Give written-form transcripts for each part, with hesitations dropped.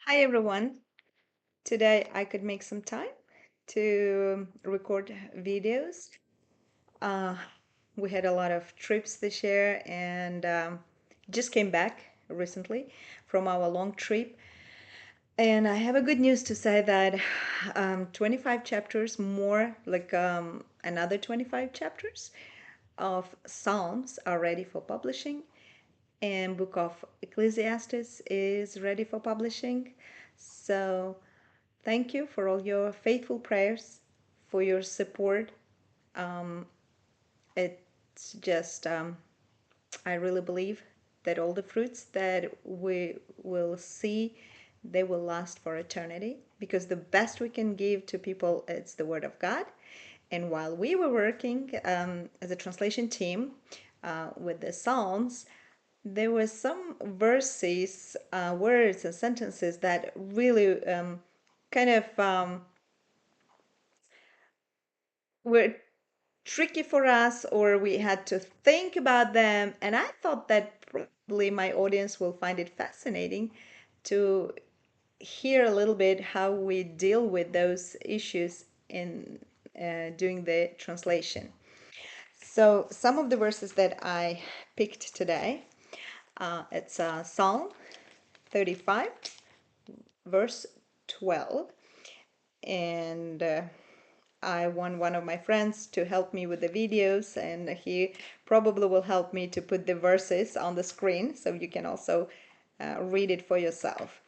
Hi everyone. Today I could make some time to record videos. Uh, we had a lot of trips this year and just came back recently from our long trip. And I have a good news to say that 25 chapters more, like another 25 chapters of Psalms are ready for publishing, and Book of Ecclesiastes is ready for publishing. So thank you for all your faithful prayers, for your support. It's just, I really believe that all the fruits that we will see, they will last for eternity, because the best we can give to people is the Word of God. And while we were working as a translation team with the Psalms, there were some verses, words, and sentences that really kind of were tricky for us, or we had to think about them. And I thought that probably my audience will find it fascinating to hear a little bit how we deal with those issues in doing the translation. So some of the verses that I picked today, it's Psalm 35, verse 12. And I want one of my friends to help me with the videos, and he probably will help me to put the verses on the screen so you can also read it for yourself.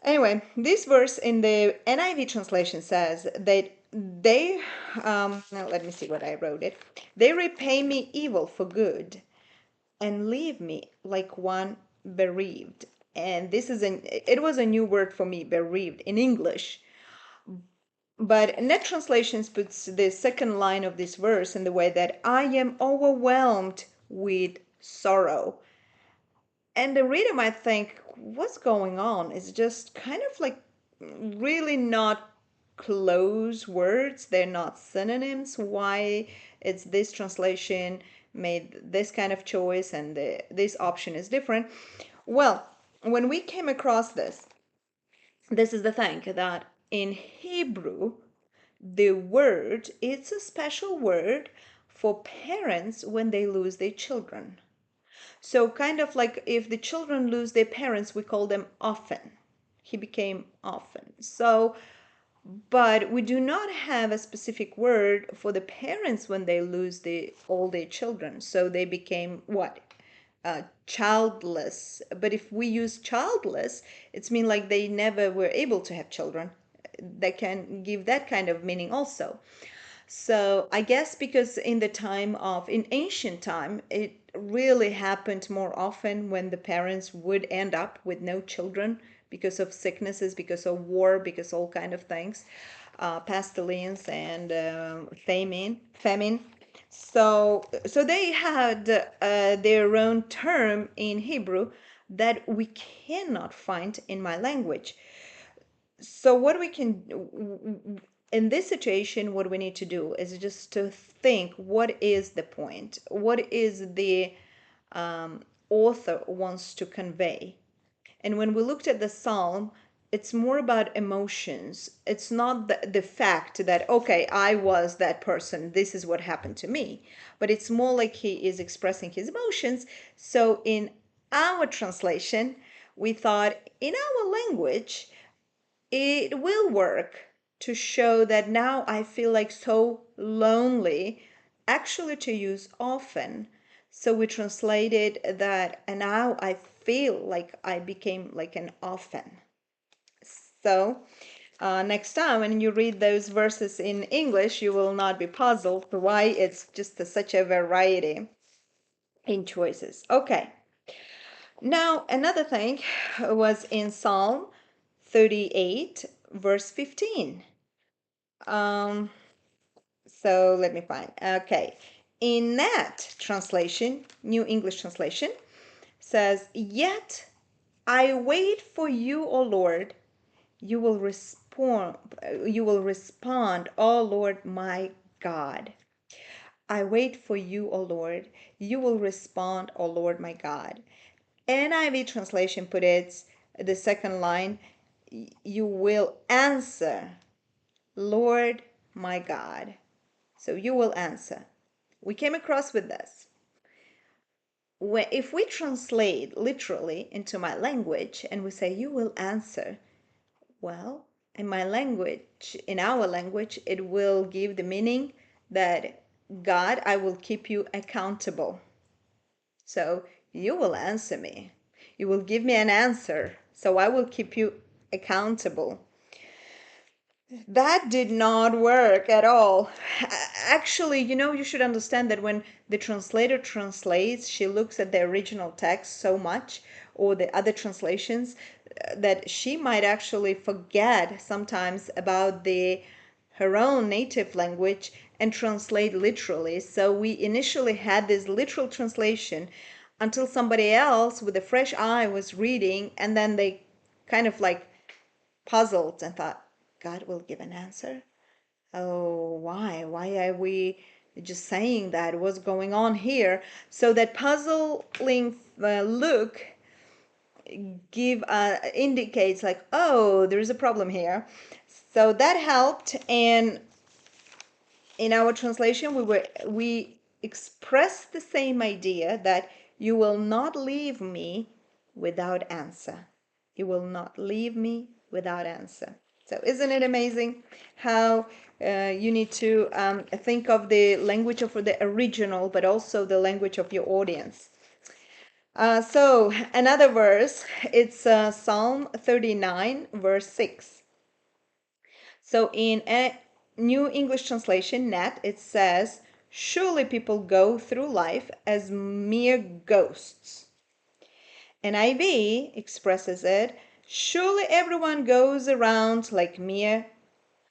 Anyway, this verse in the NIV translation says that now let me see what I wrote it. They repay me evil for good and leave me like one bereaved. And it was a new word for me, bereaved, in English. But Net Translations puts the second line of this verse in the way that I am overwhelmed with sorrow. And the reader might think, what's going on? It's just kind of like really not close words. They're not synonyms. Why it's this translation made this kind of choice and this option is different? Well, when we came across this is the thing that in Hebrew, the word, it's a special word for parents when they lose their children. So kind of like if the children lose their parents, we call them orphan. He became orphan. So, but we do not have a specific word for the parents when they lose all their children. So they became what? Childless. But if we use childless, it's mean like they never were able to have children. That can give that kind of meaning also. So I guess because in ancient time, it really happened more often when the parents would end up with no children because of sicknesses, because of war, because all kind of things, pestilence and famine. So they had their own term in Hebrew that we cannot find in my language. So what we can in this situation, what we need to do is just to think, what is the point, what is the author wants to convey. And when we looked at the psalm, it's more about emotions. It's not the fact that, okay, I was that person, this is what happened to me, but it's more like he is expressing his emotions. So in our translation, we thought in our language it will work to show that now I feel like so lonely, actually to use often. So we translated that, and now I feel like I became like an orphan. So next time when you read those verses in English, you will not be puzzled why it's just such a variety in choices. Okay. Now, another thing was in Psalm 38, verse 15. Um, so let me find. Okay. In that translation, New English Translation says, "Yet I wait for you, O Lord. You will respond. You will respond, O Lord my God. I wait for you, O Lord. You will respond, O Lord my God." NIV translation put it the second line. you will answer, Lord my God. So you will answer. We came across with this. If we translate literally into my language and we say, you will answer, well, in my language, in our language, it will give the meaning that God, I will keep you accountable. So you will answer me. You will give me an answer. So I will keep you accountable. That did not work at all. Actually, you should understand that when the translator translates, she looks at the original text so much, or the other translations, that she might actually forget sometimes about her own native language and translate literally. So we initially had this literal translation until somebody else with a fresh eye was reading, and then they kind of like puzzled and thought, God will give an answer? Oh, why? Why are we just saying that? What's going on here? So that puzzling look indicates like, oh, there is a problem here. So that helped, and in our translation we expressed the same idea that you will not leave me without answer. You will not leave me without answer. So isn't it amazing how you need to think of the language of the original, but also the language of your audience. So another verse, it's Psalm 39, verse 6. So in a New English Translation, NET, it says, surely people go through life as mere ghosts. NIV expresses it, surely everyone goes around like mere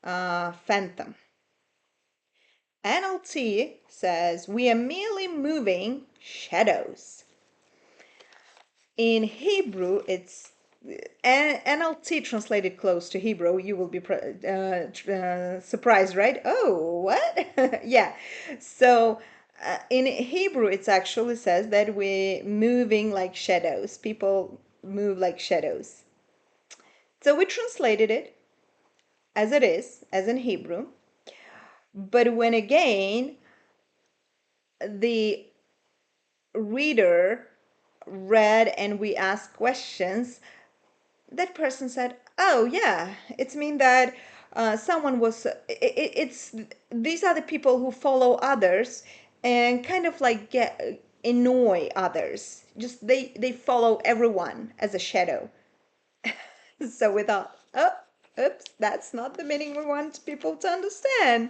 phantom. NLT says, we are merely moving shadows. In Hebrew, it's NLT translated close to Hebrew. You will be surprised, right? Oh, what? Yeah. So in Hebrew, it actually says that we're moving like shadows. People move like shadows. So we translated it as it is, as in Hebrew. But when again the reader read and we asked questions, that person said, oh yeah, it's mean that someone was it's these are the people who follow others and kind of like get annoy others, just they follow everyone as a shadow. So we thought, oh, oops, that's not the meaning we want people to understand.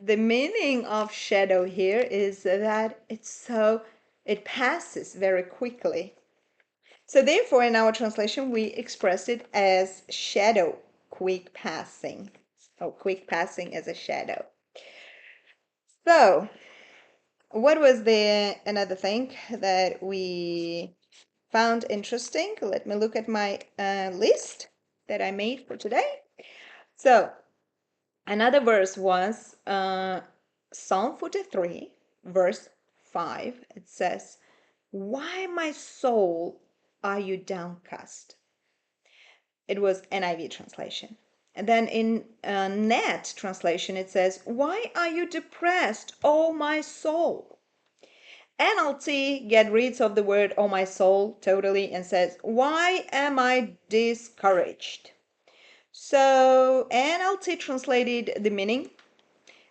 The meaning of shadow here is that it passes very quickly. So therefore, in our translation, we express it as shadow, quick passing. Oh, quick passing as a shadow. So, what was another thing that we found interesting? Let me look at my list that I made for today. So, another verse was Psalm 43, verse 5. It says, why, my soul, are you downcast? It was NIV translation. And then in NET translation, it says, why are you depressed, oh my soul? NLT get rid of the word oh my soul totally and says, why am I discouraged? So NLT translated the meaning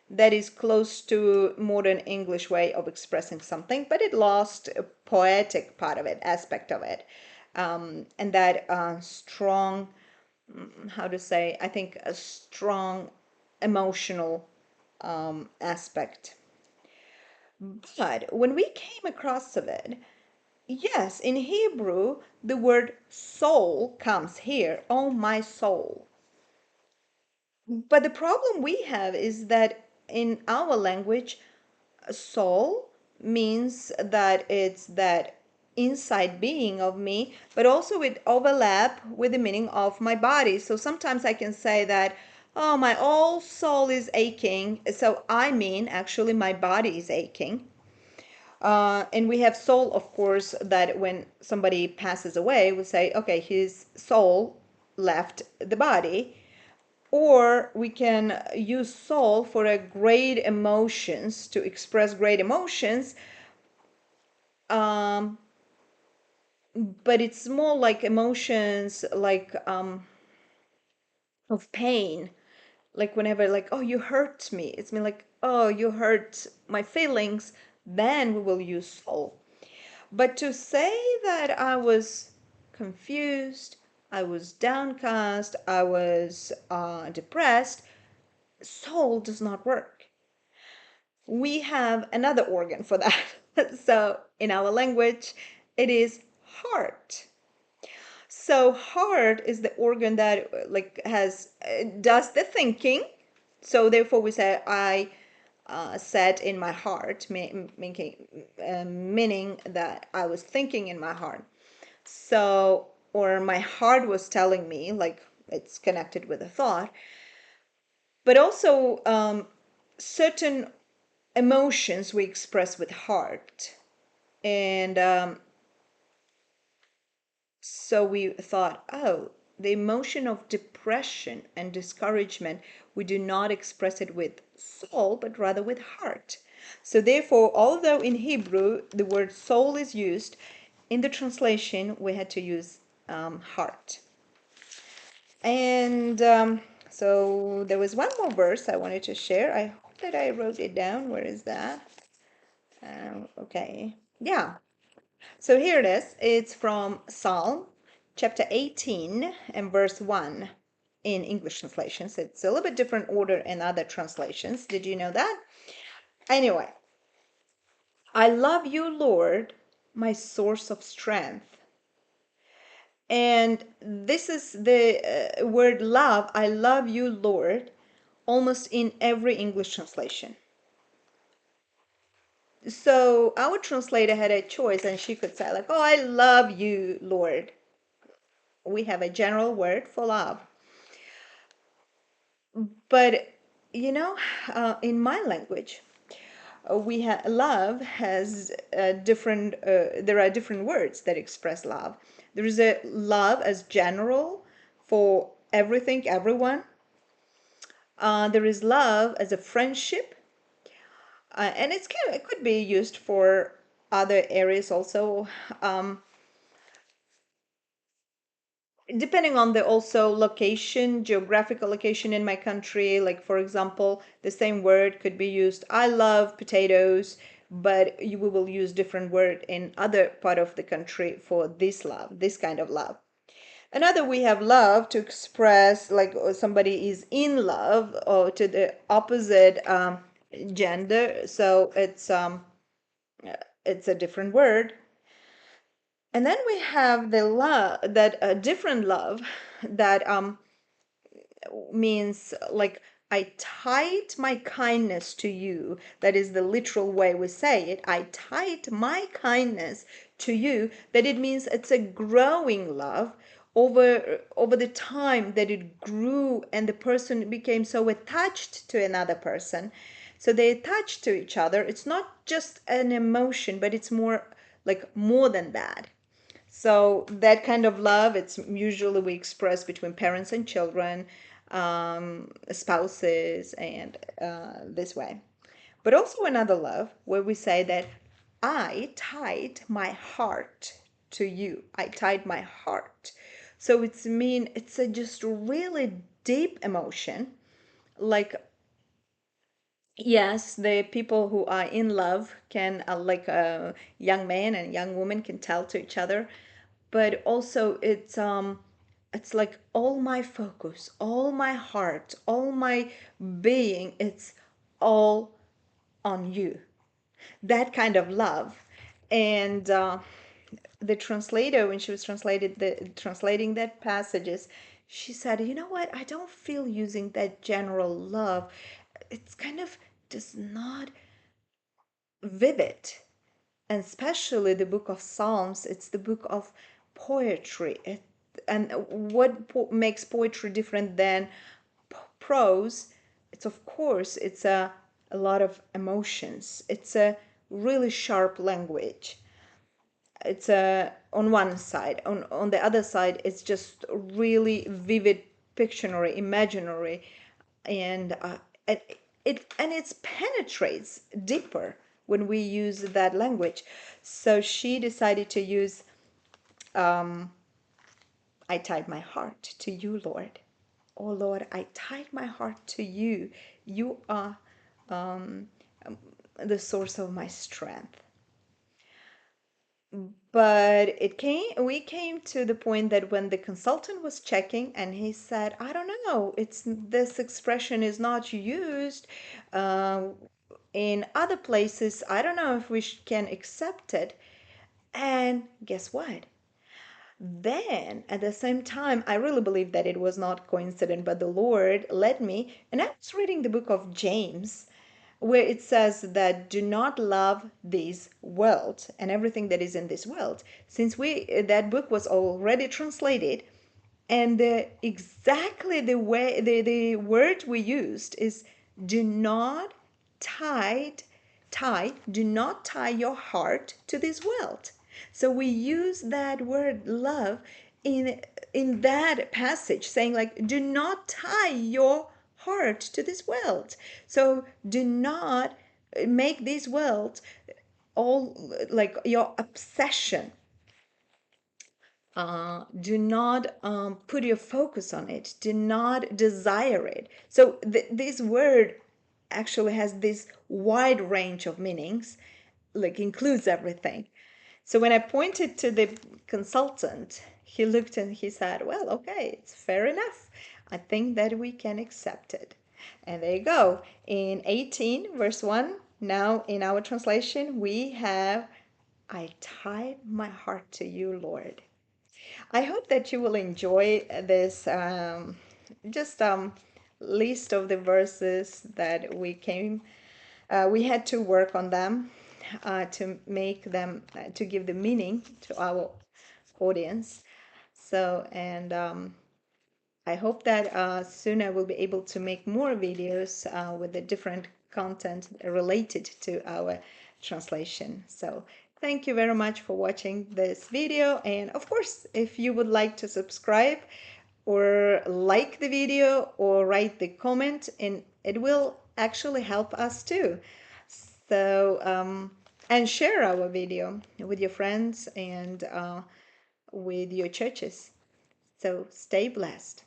that is close to modern English way of expressing something, but it lost a poetic part of it, aspect of it, and that strong, how to say, I think a strong emotional aspect. But when we came across of it, yes, in Hebrew, the word soul comes here, oh my soul. But the problem we have is that in our language, soul means that it's that inside being of me, but also it overlap with the meaning of my body. So sometimes I can say that, oh, my whole soul is aching. So I mean, actually, my body is aching. And we have soul, of course, that when somebody passes away, we say, okay, his soul left the body. Or we can use soul for a great emotions, to express great emotions. Um, but it's more like emotions like of pain. Like whenever like, oh, you hurt me. It's mean like, oh, you hurt my feelings. Then we will use soul. But to say that I was confused, I was downcast, I was depressed, soul does not work. We have another organ for that. So in our language, it is heart. So heart is the organ that like has does the thinking. So therefore we say I said in my heart, meaning that I was thinking in my heart. So, or my heart was telling me, like it's connected with a thought. But also certain emotions we express with heart. And so we thought, oh, the emotion of depression and discouragement, we do not express it with soul, but rather with heart. So therefore, although in Hebrew the word soul is used, in the translation we had to use heart. And so there was one more verse I wanted to share. I hope that I wrote it down. Where is that? Okay. Yeah. So here it is. It's from Psalm chapter 18 and verse 1 in English translations. It's a little bit different order in other translations. Did you know that? Anyway, I love you, Lord, my source of strength. And this is the word love. I love you, Lord, almost in every English translation. So our translator had a choice, and she could say like, oh, I love you, Lord. We have a general word for love. But you know, in my language, we have love has different. There are different words that express love. There is a love as general for everything, everyone. There is love as a friendship, and it could be used for other areas also. Um, Depending on the also location, geographical location in my country, like for example, the same word could be used, I love potatoes, but you will use different word in other part of the country for this love, this kind of love. Another, we have love to express like somebody is in love or to the opposite gender. So it's a different word. And then we have the love that a different love that means like I tied my kindness to you. That is the literal way we say it. I tied my kindness to you. That it means it's a growing love over the time that it grew and the person became so attached to another person. So they attach to each other. It's not just an emotion, but it's more like more than that. So that kind of love, it's usually we express between parents and children, spouses, and this way. But also another love where we say that I tied my heart to you. I tied my heart. So it's a just really deep emotion. Like yes, the people who are in love can, like a young man and young woman can tell to each other, but also it's like all my focus, all my heart, all my being, it's all on you. That kind of love. And the translator, when she was translating that passages, she said, you know what, I don't feel using that general love. It's kind of does not vivid. And especially the book of Psalms, it's the book of poetry. And what makes poetry different than prose? It's of course it's a lot of emotions. It's a really sharp language. it's on one side. On the other side, it's just really vivid, pictionary, imaginary, and it penetrates deeper when we use that language. So she decided to use, I tied my heart to you, Lord. Oh Lord, I tied my heart to you. You are the source of my strength. But we came to the point that when the consultant was checking and he said, I don't know, it's this expression is not used uh, in other places. I don't know if we can accept it. And guess what? Then at the same time, I really believe that it was not coincident, but the Lord led me, and I was reading the book of James, where it says that do not love this world and everything that is in this world. Since we that book was already translated, and exactly the way the word we used is do not tie do not tie your heart to this world. So we use that word love in that passage, saying like do not tie your heart to this world. So do not make this world all like your obsession. Do not put your focus on it. Do not desire it. So this word actually has this wide range of meanings, like includes everything. So when I pointed to the consultant, he looked and he said, well, okay, it's fair enough. I think that we can accept it. And there you go. In 18, verse 1, now in our translation, we have, I tied my heart to you, Lord. I hope that you will enjoy this just list of the verses that we had to work on them to make them, to give the meaning to our audience. So, and I hope that soon I will be able to make more videos with the different content related to our translation. So thank you very much for watching this video. And of course, if you would like to subscribe or like the video or write the comment, and it will actually help us too. So, and share our video with your friends and with your churches. So stay blessed.